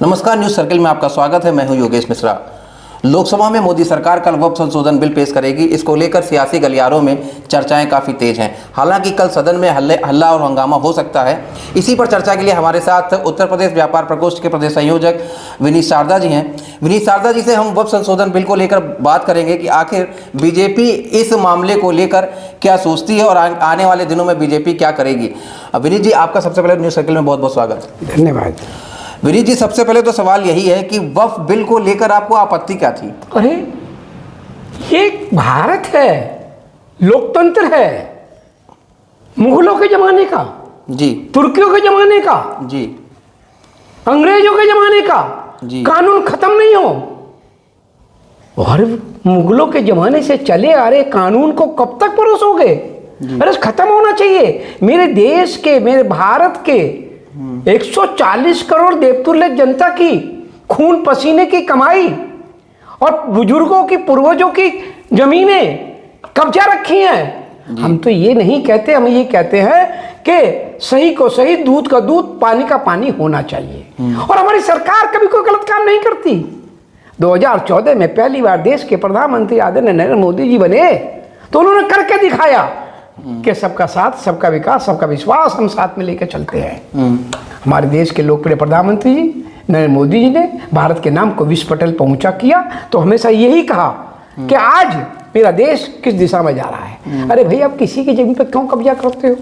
नमस्कार, news circle में आपका स्वागत है। मैं हूं योगेश मिश्रा। लोकसभा में मोदी सरकार कल वक्फ संशोधन बिल पेश करेगी। इसको लेकर सियासी गलियारों में चर्चाएं काफ़ी तेज हैं। हालांकि कल सदन में हल्ला और हंगामा हो सकता है। इसी पर चर्चा के लिए हमारे साथ उत्तर प्रदेश व्यापार प्रकोष्ठ के प्रदेश संयोजक विनीत शारदा जी हैं। विनीत शारदा जी से हम वक्फ संशोधन बिल को लेकर बात करेंगे कि आखिर बीजेपी इस मामले को लेकर क्या सोचती है और आने वाले दिनों में बीजेपी क्या करेगी। विनीत जी, आपका सबसे पहले न्यूज सर्किल में बहुत बहुत स्वागत। धन्यवाद। विनीत जी, सबसे पहले तो सवाल यही है कि वक्फ बिल को लेकर आपको आपत्ति क्या थी? अरे ये भारत है, लोकतंत्र है, मुगलों के जमाने का जी, तुर्कियों के जमाने का जी, अंग्रेजों के जमाने का जी, कानून खत्म नहीं हो। और मुगलों के जमाने से चले आ रहे कानून को कब तक परोसोगे? अरे खत्म होना चाहिए। मेरे देश के, मेरे भारत के 140 करोड़ देवतुल्य जनता की खून पसीने की कमाई और बुजुर्गों की, पूर्वजों की जमीनें कब्जा रखी हैं। हम तो ये नहीं कहते, हम ये कहते हैं कि सही को सही, दूध का दूध, पानी का पानी होना चाहिए। और हमारी सरकार कभी कोई गलत काम नहीं करती। 2014 में पहली बार देश के प्रधानमंत्री आदरणीय नरेंद्र मोदी जी बने तो उन्होंने करके दिखाया कि सबका साथ, सबका विकास, सबका विश्वास हम साथ में लेकर चलते हैं। हमारे देश के लोकप्रिय प्रधानमंत्री जी नरेंद्र मोदी जी ने भारत के नाम को विश्व पटल पर ऊंचा किया तो हमेशा यही कहा कि आज मेरा देश किस दिशा में जा रहा है। अरे भाई, आप किसी की जमीन पर क्यों कब्जा करते हो?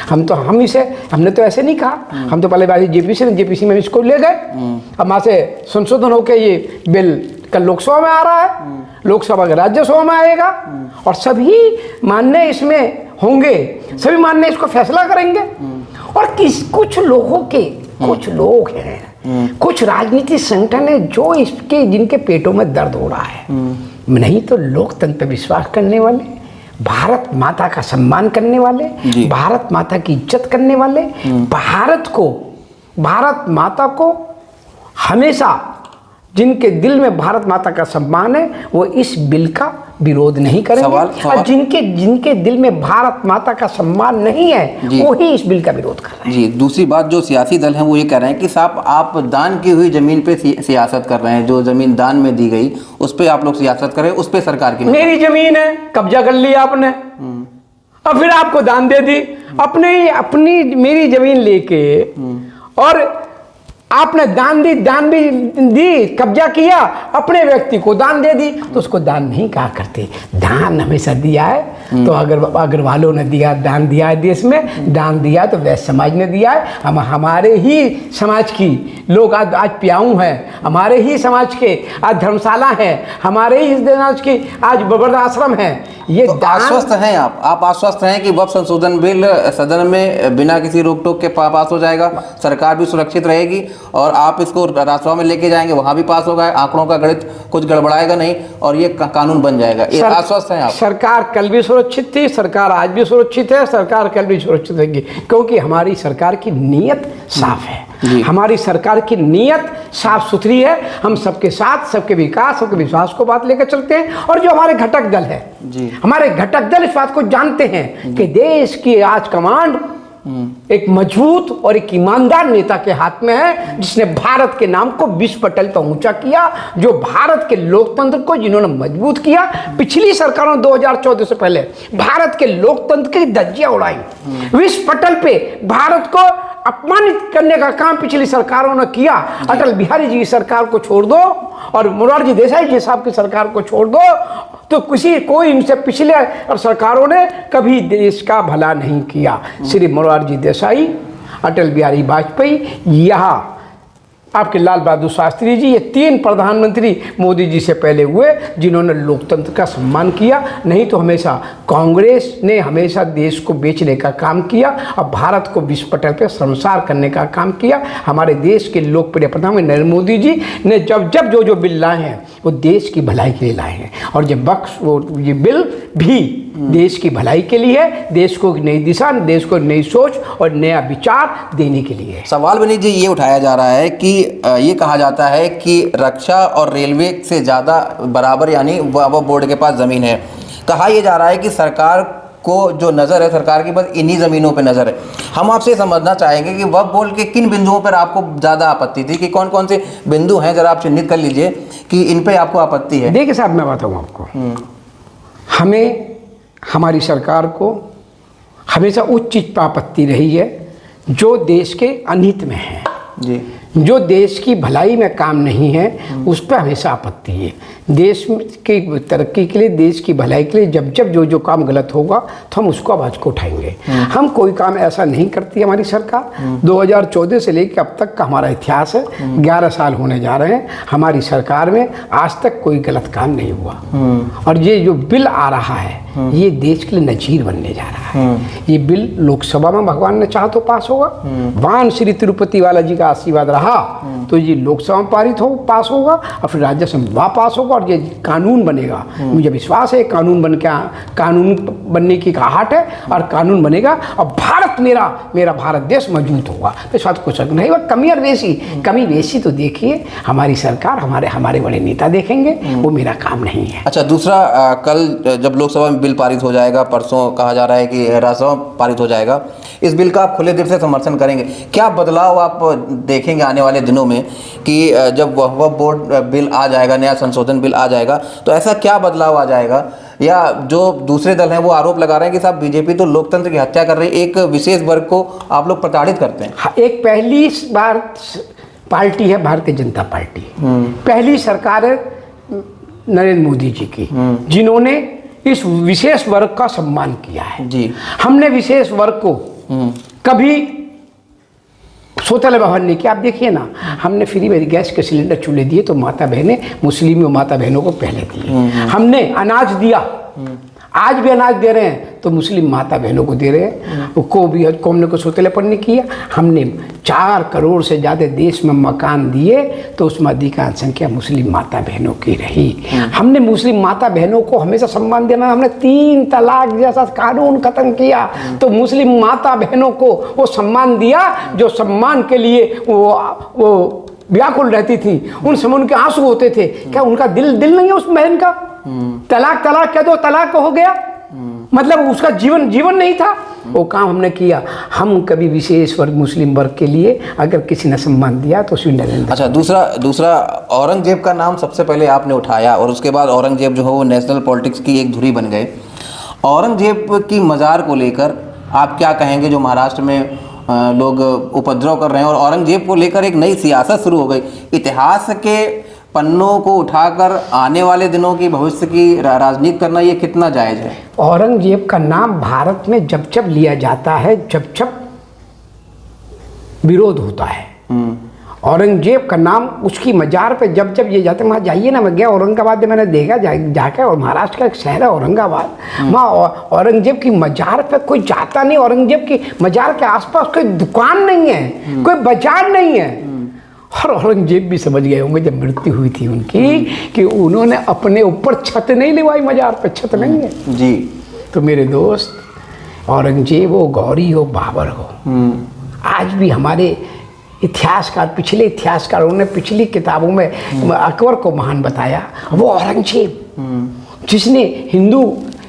हमने तो ऐसे नहीं कहा। हम तो पहले बार जेपीसी में इसको ले गए। अब वहाँ से संशोधन होकर ये बिल कल लोकसभा में आ रहा है, लोकसभा के राज्यसभा में आएगा और सभी मानने इसमें होंगे, सभी मानने इसको फैसला करेंगे। और कुछ लोगों के, कुछ लोग हैं, कुछ राजनीतिक संगठन है जो इसके, जिनके पेटों में दर्द हो रहा है। नहीं तो लोकतंत्र पर विश्वास करने वाले, भारत माता का सम्मान करने वाले, भारत माता की इज्जत करने वाले, भारत माता को हमेशा, जिनके दिल में भारत माता का सम्मान है, वो इस बिल का विरोध नहीं करेंगे। और जिनके दिल में भारत माता का सम्मान नहीं है वो ही इस बिल का विरोध कर रहे हैं। जी, दूसरी बात, जो सियासी दल हैं वो ये कह रहे हैं कि साहब आप दान की हुई जमीन पे सियासत कर रहे हैं। जो जमीन दान में दी गई उस पे आप लोग सियासत करें, उस पे सरकार की। मेरी जमीन है, कब्जा कर लिया आपने और फिर आपको दान दे दी। अपनी मेरी जमीन लेके और आपने दान भी दी, कब्जा किया, अपने व्यक्ति को दान दे दी तो उसको दान नहीं कहा करते। दान हमेशा दिया है तो अगर वालों ने दिया, दान दिया है, देश में दान दिया तो वैश्य समाज ने दिया है। हम हमारे ही समाज की लोग आज प्याऊ हैं, हमारे ही समाज के आज धर्मशाला है, हमारे ही समाज की आज वृद्धाश्रम है। ये तो आश्वस्त हैं आप आश्वस्त हैं कि वक्फ संशोधन बिल सदन में बिना किसी रोक टोक के पास हो जाएगा, सरकार भी सुरक्षित रहेगी और आप इसको राज्यसभा में लेके जाएंगे, वहां भी पास होगा, आंकड़ों का गणित कुछ गड़बड़ाएगा नहीं और ये कानून बन जाएगा। ये आश्वस्त हैं आप? सरकार कल भी सुरक्षित थी, सरकार आज भी सुरक्षित है, सरकार कल भी सुरक्षित रहेगी, क्योंकि हमारी सरकार की नीयत साफ है। हमारी सरकार की नीयत साफ सुथरी है। हम सबके साथ, सबके विकास, सबके विश्वास को बात लेकर चलते हैं। और जो हमारे घटक दल है, हमारे घटक दल इस बात को जानते हैं कि देश की आज कमांड एक मजबूत और एक ईमानदार नेता के हाथ में है, जिसने भारत के नाम को विश्व पटल पर ऊंचा किया, जो भारत के लोकतंत्र को जिन्होंने मजबूत किया। पिछली सरकारों ने 2014 से पहले भारत के लोकतंत्र की धज्जियां उड़ाई, विश्व पटल पे भारत को अपमानित करने का काम पिछली सरकारों ने किया। अटल बिहारी जी की सरकार को छोड़ दो और मोरारजी देसाई जी साहब की सरकार को छोड़ दो तो कोई इनसे पिछले सरकारों ने कभी देश का भला नहीं किया। श्री मोरारजी देसाई, अटल बिहारी वाजपेयी, यहाँ आपके लाल बहादुर शास्त्री जी, ये 3 प्रधानमंत्री मोदी जी से पहले हुए जिन्होंने लोकतंत्र का सम्मान किया। नहीं तो हमेशा कांग्रेस ने हमेशा देश को बेचने का काम किया और भारत को विश्व पटल पर शर्मसार करने का काम किया। हमारे देश के लोकप्रिय प्रधानमंत्री नरेंद्र मोदी जी ने जब जो बिल लाए हैं वो देश की भलाई के लिए लाए हैं और ये बिल भी देश की भलाई के लिए है, देश को एक नई दिशा, देश को नई सोच और नया विचार देने के लिए है। सवाल विनीत जी ये उठाया जा रहा है कि ये कहा जाता है कि रक्षा और रेलवे से ज़्यादा बराबर यानी वक्फ बोर्ड के पास ज़मीन है। कहा यह जा रहा है कि सरकार को जो नज़र है सरकार की, बस इन्हीं ज़मीनों पे नज़र है। हम आपसे समझना चाहेंगे कि वक्फ बोर्ड के किन बिंदुओं पर आपको ज़्यादा आपत्ति थी, कि कौन कौन से बिंदु हैं, ज़रा आप चिन्हित कर लीजिए कि इन पे आपको आपत्ति है। देखिए साहब, मैं बताऊँ आपको, हमें, हमारी सरकार को हमेशा उस चीज़ पर आपत्ति रही है जो देश के अनहित में है जी, जो देश की भलाई में काम नहीं है, उस पर हमेशा आपत्ति है। देश की तरक्की के लिए, देश की भलाई के लिए जब जब जो जो काम गलत होगा तो हम उसको आवाज़ को उठाएंगे। हम कोई काम ऐसा नहीं करती हमारी सरकार। 2014 से लेकर अब तक का हमारा इतिहास है, 11 साल होने जा रहे हैं, हमारी सरकार में आज तक कोई गलत काम नहीं हुआ। और ये जो बिल आ रहा है ये देश के लिए नजीर बनने जा रहा है। ये बिल लोकसभा में भगवान ने चाहा तो पास होगा, भगवान श्री तिरुपति वाला जी का आशीर्वाद रहा तो ये लोकसभा में पास होगा और फिर राज्यसभा पास होगा और ये कानून बनेगा। मुझे विश्वास है कानून बनने की आहट है और कानून बनेगा और भारत मेरा भारत देश मजबूत होगा। इस बात को शक नहीं। वह कमी बेसी तो देखिए हमारी सरकार, हमारे बड़े नेता देखेंगे, वो मेरा काम नहीं है। अच्छा, दूसरा, कल जब लोकसभा में बिल पारित हो जाएगा, परसों कहा जा रहा है कि राज्यसभा में पारित हो जाएगा, इस बिल का आप खुले दिल से समर्थन करेंगे। क्या बदलाव आप देखेंगे आने वाले दिनों में कि जब वक्फ बोर्ड बिल आ जाएगा, नया संशोधन बिल आ जाएगा, तो ऐसा क्या बदलाव आ जाएगा? या जो दूसरे दल हैं वो आरोप लगा रहे हैं कि साहब बीजेपी तो लोकतंत्र की हत्या कर रही है, एक विशेष वर्ग को आप लोग प्रताड़ित करते हैं। एक पहली बार पार्टी है भारतीय जनता पार्टी, पहली सरकार है नरेंद्र मोदी जी की, जिन्होंने इस विशेष वर्ग का सम्मान किया है जी। हमने विशेष वर्ग को कभी सोतल व्यवहार नहीं किया। आप देखिए ना, हमने फ्री में गैस के सिलेंडर चूल्हे दिए तो माता बहनें, मुस्लिम माता बहनों को पहले दिए। हमने अनाज दिया, आज भी अनाज दे रहे हैं तो मुस्लिम माता बहनों को दे रहे हैं, को भी हमने को सोतेलेपन नहीं किया। हमने 4 करोड़ से ज़्यादा देश में मकान दिए तो उसमें अधिकांश संख्या मुस्लिम माता बहनों की रही। हमने मुस्लिम माता बहनों को हमेशा सम्मान देना। हमने 3 तलाक जैसा कानून खत्म किया तो मुस्लिम माता बहनों को वो सम्मान दिया जो सम्मान के लिए वो व्याकुल रहती थी। उन समय उनके आंसू होते थे। क्या उनका दिल नहीं है उस बहन का? तलाक कह दो, तलाक हो गया, मतलब उसका जीवन नहीं था। वो काम हमने किया। हम कभी विशेष वर्ग, मुस्लिम वर्ग के लिए अगर किसी ने सम्मान दिया तो श्री नरेंद्र। अच्छा, दूसरा औरंगजेब का नाम सबसे पहले आपने उठाया और उसके बाद औरंगजेब जो है वो नेशनल पॉलिटिक्स की एक धुरी बन गए। औरंगजेब की मज़ार को लेकर आप क्या कहेंगे? जो महाराष्ट्र में लोग उपद्रव कर रहे हैं और औरंगजेब को लेकर एक नई सियासत शुरू हो गई। इतिहास के पन्नों को उठाकर आने वाले दिनों की, भविष्य की राजनीति करना ये कितना जायज़ है? औरंगजेब का नाम भारत में जब लिया जाता है, जब विरोध होता है, औरंगजेब का नाम उसकी मजार पे जब ये जाते, वहाँ जाइए ना, मैं गया औरंगाबाद में, मैंने देखा जाकर, और महाराष्ट्र का एक शहर है औरंगाबाद, वहाँ औरंगजेब की मजार पे कोई जाता नहीं। औरंगजेब की मजार के आसपास कोई दुकान नहीं है, कोई बाजार नहीं है। और औरंगजेब भी समझ गए होंगे जब मृत्यु हुई थी उनकी कि उन्होंने अपने ऊपर छत नहीं लिवाई, मजार पे छत नहीं है जी। तो मेरे दोस्त, औरंगजेब हो, गौरी हो, बाबर हो, आज भी हमारे इतिहासकार, पिछले इतिहासकारों ने पिछली किताबों में अकबर को महान बताया। वो औरंगजेब जिसने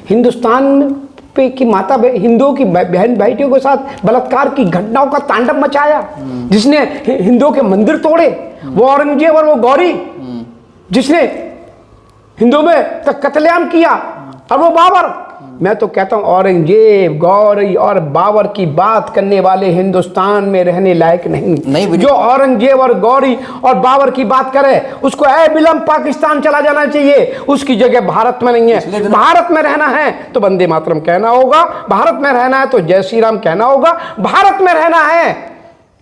हिंदुस्तान पे की माता हिंदुओं की बहन बेटियों के साथ बलात्कार की घटनाओं का तांडव मचाया, जिसने हिंदुओं के मंदिर तोड़े, वो औरंगजेब। और वो गौरी जिसने हिंदुओं में कत्लेआम किया, और वो बाबर। मैं तो कहता हूँ औरंगजेब, गौरी और बाबर की बात करने वाले हिंदुस्तान में रहने लायक नहीं। जो औरंगजेब और गौरी और बाबर की बात करे उसको विलंब पाकिस्तान चला जाना चाहिए, उसकी जगह भारत में नहीं है। भारत में रहना है तो वंदे मातरम कहना होगा, भारत में रहना है तो जय श्री राम कहना होगा, भारत में रहना है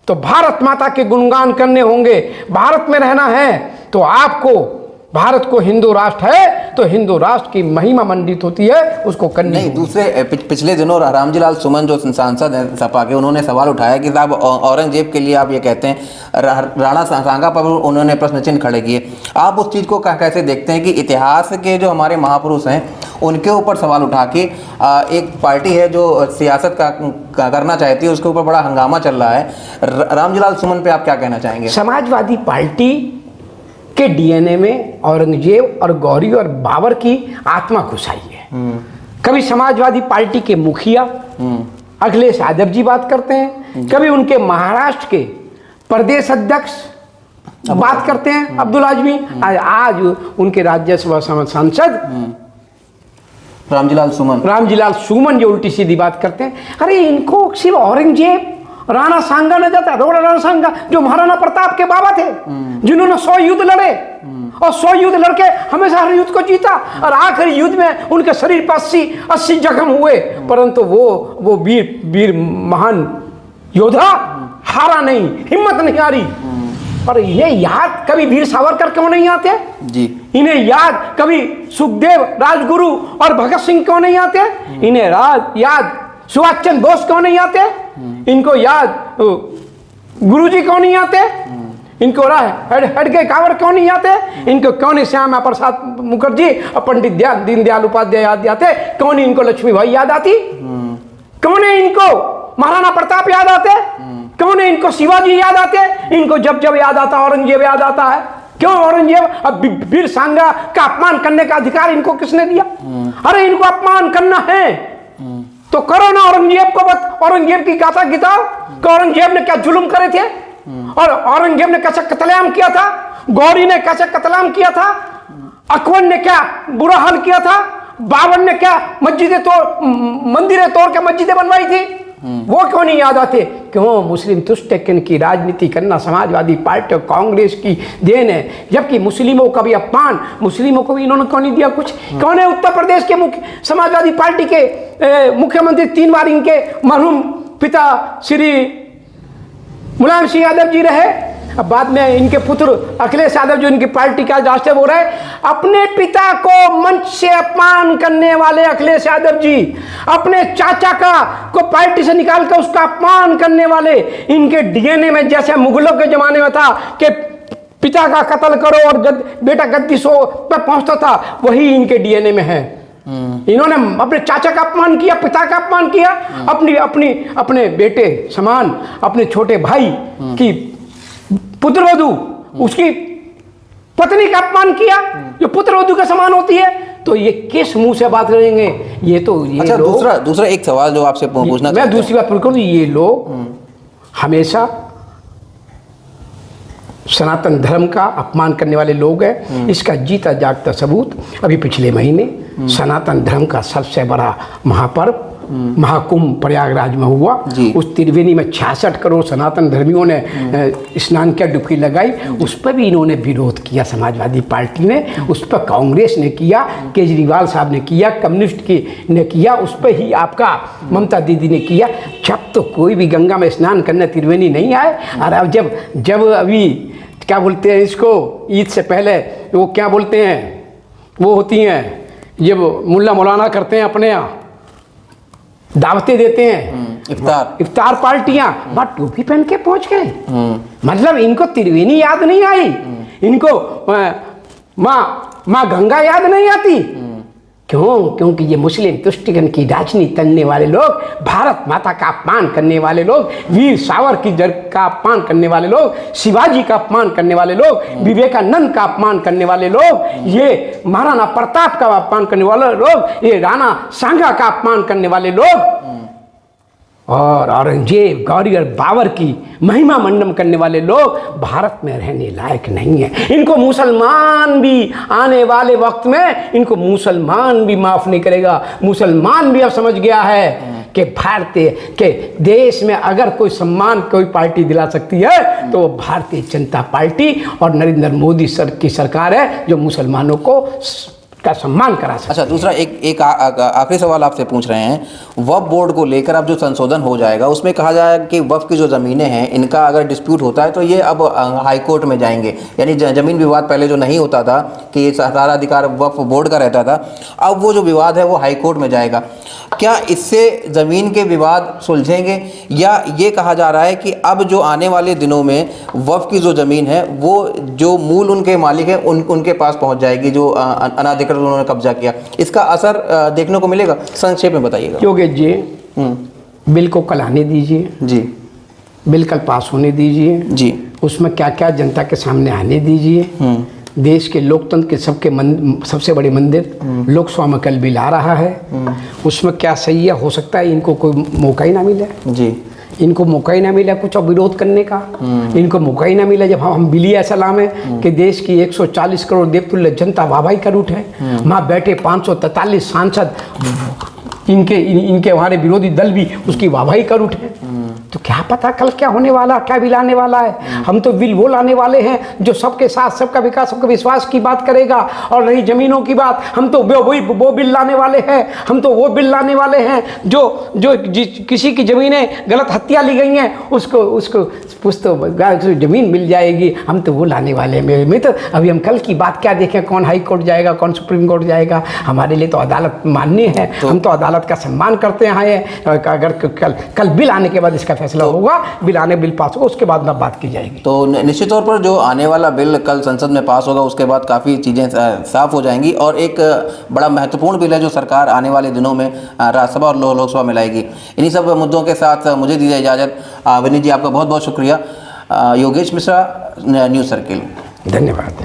तो भारत माता के गुणगान करने होंगे, भारत में रहना है तो आपको, भारत को हिंदू राष्ट्र है तो हिंदू राष्ट्र की महिमा मंडित होती है, उसको करनी नहीं। दूसरे पिछले दिनों रामजी लाल सुमन जो सांसद हैं सपा के, उन्होंने सवाल उठाया कि साहब औरंगजेब के लिए आप ये कहते हैं, राणा सांगा पर उन्होंने प्रश्न चिन्ह खड़े किए। आप उस चीज़ को कैसे देखते हैं कि इतिहास के जो हमारे महापुरुष हैं उनके ऊपर सवाल उठा के एक पार्टी है जो सियासत का करना चाहती है, उसके ऊपर बड़ा हंगामा चल रहा है। रामजी लाल सुमन पे आप क्या कहना चाहेंगे? समाजवादी पार्टी के डीएनए में औरंगजेब और गौरी और बाबर की आत्मा घुसाई है। कभी समाजवादी पार्टी के मुखिया अखिलेश यादव जी बात करते हैं, कभी उनके महाराष्ट्र के प्रदेश अध्यक्ष बात करते हैं अब्दुल आजमी, आज उनके राज्यसभा सांसद रामजीलाल सुमन जो उल्टी सीधी बात करते हैं। अरे इनको सिर्फ औरंगजेब राणा सांगा न जाता, राणा सांगा जो महाराणा प्रताप के बाबा थे, जिन्होंने 100 युद्ध लड़े और 100 युद्ध लड़के हमेशा हर युद्ध को जीता, और आखिरी युद्ध में उनके शरीर पर 80 जख्म हुए, परंतु वो वीर महान योद्धा हारा नहीं, हिम्मत नहीं हारी। और इन्हें याद कभी वीर सावरकर क्यों नहीं आते जी? इन्हें याद कभी सुखदेव राजगुरु और भगत सिंह क्यों नहीं आते? इन्हें याद सुभाष चंद्र बोस क्यों नहीं आते? इनको याद गुरुजी क्यों नहीं आते? इनको हडके कांवर क्यों नहीं आते? इनको क्यों नहीं श्यामा प्रसाद मुखर्जी और पंडित दीनदयाल उपाध्याय याद आते? क्यों नहीं इनको लक्ष्मीबाई याद आती? क्यों नहीं इनको महाराणा प्रताप याद आते? क्यों नहीं इनको शिवाजी याद आते? इनको जब जब याद आता औरंगजेब याद आता है। क्यों औरंगजेब? अब वीर सांगा का अपमान करने का अधिकार इनको किसने दिया? अरे इनको अपमान करना है तो करो ना, औरंगजेब को औरंगजेब की गाथा गिताओ कि औरंगजेब ने क्या जुल्म करे थे, और औरंगजेब ने कैसे कत्लेआम किया था, गौरी ने कैसे कत्लेआम किया था, अकबर ने क्या बुरा हाल किया था, बाबर ने क्या मंदिरें तोड़ के मस्जिदें बनवाई थी, वो क्यों नहीं याद आते? क्यों? मुस्लिम तुष्टिकरण की राजनीति करना समाजवादी पार्टी और कांग्रेस की देन है, जबकि मुस्लिमों का भी अपमान, मुस्लिमों को भी इन्होंने क्यों नहीं दिया कुछ? कौन है उत्तर प्रदेश के समाजवादी पार्टी के मुख्यमंत्री 3 बार इनके मरहूम पिता श्री मुलायम सिंह यादव जी रहे। अब बाद में इनके पुत्र अखिलेश यादव जो इनकी पार्टी का राष्ट्रीय वो रहे, अपने पिता को मंच से अपमान करने वाले अखिलेश यादव जी, अपने चाचा को पार्टी से निकाल कर उसका अपमान करने वाले, इनके डीएनए में जैसे मुगलों के जमाने में था कि पिता का कत्ल करो और बेटा गद्दी पर पहुंचता था, वही इनके डीएनए में है। इन्होंने अपने चाचा का अपमान किया, पिता का अपमान किया, अपने बेटे समान अपने छोटे भाई की पुत्रवधू, उसकी पत्नी का अपमान किया जो पुत्रवधू के समान होती है। तो ये किस मुंह से बात करेंगे? ये तो ये अच्छा, दूसरा एक सवाल जो आपसे पूछना, मैं दूसरी बात पूछ करूं, ये लोग हमेशा सनातन धर्म का अपमान करने वाले लोग हैं। इसका जीता जागता सबूत अभी पिछले महीने सनातन धर्म का सबसे बड़ा महापर्व महाकुंभ प्रयागराज में हुआ। उस त्रिवेणी में 66 करोड़ सनातन धर्मियों ने स्नान किया, डुबकी लगाई, उस पर भी इन्होंने विरोध किया। समाजवादी पार्टी ने उस पर, कांग्रेस ने किया, केजरीवाल साहब ने किया, कम्युनिस्ट ने किया, उस पर ही आपका ममता दीदी ने किया। जब तो कोई भी गंगा में स्नान करने त्रिवेणी नहीं आए, और अब जब अभी क्या बोलते हैं इसको, ईद से पहले वो क्या बोलते हैं, वो होती हैं जब मुल्ला मौलाना करते हैं अपने यहाँ दावतें देते हैं, इफ्तार पार्टियां, बट टोपी पहन के पहुंच गए। मतलब इनको त्रिवेणी याद नहीं आई, इनको माँ गंगा याद नहीं आती। क्यों? क्योंकि ये मुस्लिम तुष्टिकरण की राजनीति करने वाले लोग, भारत माता का अपमान करने वाले लोग, वीर सावरकर का अपमान करने वाले लोग, शिवाजी का अपमान करने वाले लोग, विवेकानंद का अपमान करने वाले लोग, ये महाराणा प्रताप का अपमान करने वाले लोग, ये राणा सांगा का अपमान करने वाले लोग, और औरंगजेब, गौरी और बाबर की महिमा मंडन करने वाले लोग भारत में रहने लायक नहीं है। इनको मुसलमान भी आने वाले वक्त में, इनको मुसलमान भी माफ़ नहीं करेगा। मुसलमान भी अब समझ गया है कि भारतीय के देश में अगर कोई सम्मान कोई पार्टी दिला सकती है तो वो भारतीय जनता पार्टी और नरेंद्र मोदी सर की सरकार है, जो मुसलमानों को का सम्मान करा सकते। अच्छा, दूसरा एक आखिरी सवाल आपसे पूछ रहे हैं, वक्फ बोर्ड को लेकर अब जो संशोधन हो जाएगा उसमें कहा जाएगा कि वक्फ की जो ज़मीनें हैं इनका अगर डिस्प्यूट होता है तो ये अब हाई कोर्ट में जाएंगे। यानी ज़मीन विवाद पहले जो नहीं होता था कि ये सारा अधिकार वक्फ बोर्ड का रहता था, अब वो जो विवाद है वो हाई कोर्ट में जाएगा। क्या इससे ज़मीन के विवाद सुलझेंगे, या ये कहा जा रहा है कि अब जो आने वाले दिनों में वक्फ की जो ज़मीन है वो जो मूल उनके मालिक हैं उनके पास पहुँच जाएगी, जो अनाधिकृत उन्होंने कब्जा किया? इसका असर देखने को मिलेगा? संक्षेप में बताइएगा। योगेश जी, बिल को कल आने दीजिए जी, बिल कल पास होने दीजिए जी, उसमें क्या क्या जनता के सामने आने दीजिए, देश के लोकतंत्र के सबसे बड़े मंदिर लोकसभा में कल बिल आ रहा है। उसमें क्या सही है, हो सकता है इनको कोई मौका ही ना मिले जी, इनको मौका ही ना मिला कुछ विरोध करने का। इनको मौका ही ना मिला जब हम बिली ऐसा लाम है कि देश की 140 करोड़ देवतुल्य जनता वाहवाही कर उठे। वहाँ बैठे 543 सांसद, इनके हमारे विरोधी दल भी उसकी वाहवाही कर उठे। तो क्या पता कल क्या होने वाला, क्या बिल आने वाला है। हम तो बिल वो लाने वाले हैं जो सबके साथ सबका विकास सबका विश्वास की बात करेगा। और रही जमीनों की बात, हम तो वो बिल लाने वाले हैं। हम तो वो बिल लाने वाले हैं जो किसी की ज़मीनें गलत हत्या ली गई हैं उसको ज़मीन मिल जाएगी। हम तो वो लाने वाले हैं। मैं तो अभी हम कल की बात क्या देखें, कौन हाई कोर्ट जाएगा, कौन सुप्रीम कोर्ट जाएगा। हमारे लिए तो अदालत माननी है। हम तो अदालत का सम्मान करते हैं। अगर कल बिल आने के बाद इसका फैसला होगा, बिल आने बिल पास होगा, उसके बाद ना बात की जाएगी। तो निश्चित तौर पर जो आने वाला बिल कल संसद में पास होगा उसके बाद काफ़ी चीज़ें साफ हो जाएंगी। और एक बड़ा महत्वपूर्ण बिल है जो सरकार आने वाले दिनों में राज्यसभा और लोकसभा में लाएगी। इन्हीं सब मुद्दों के साथ मुझे दीजिए इजाज़त। विनीत जी, आपका बहुत बहुत शुक्रिया। Yogesh Mishra, news circle. धन्यवाद।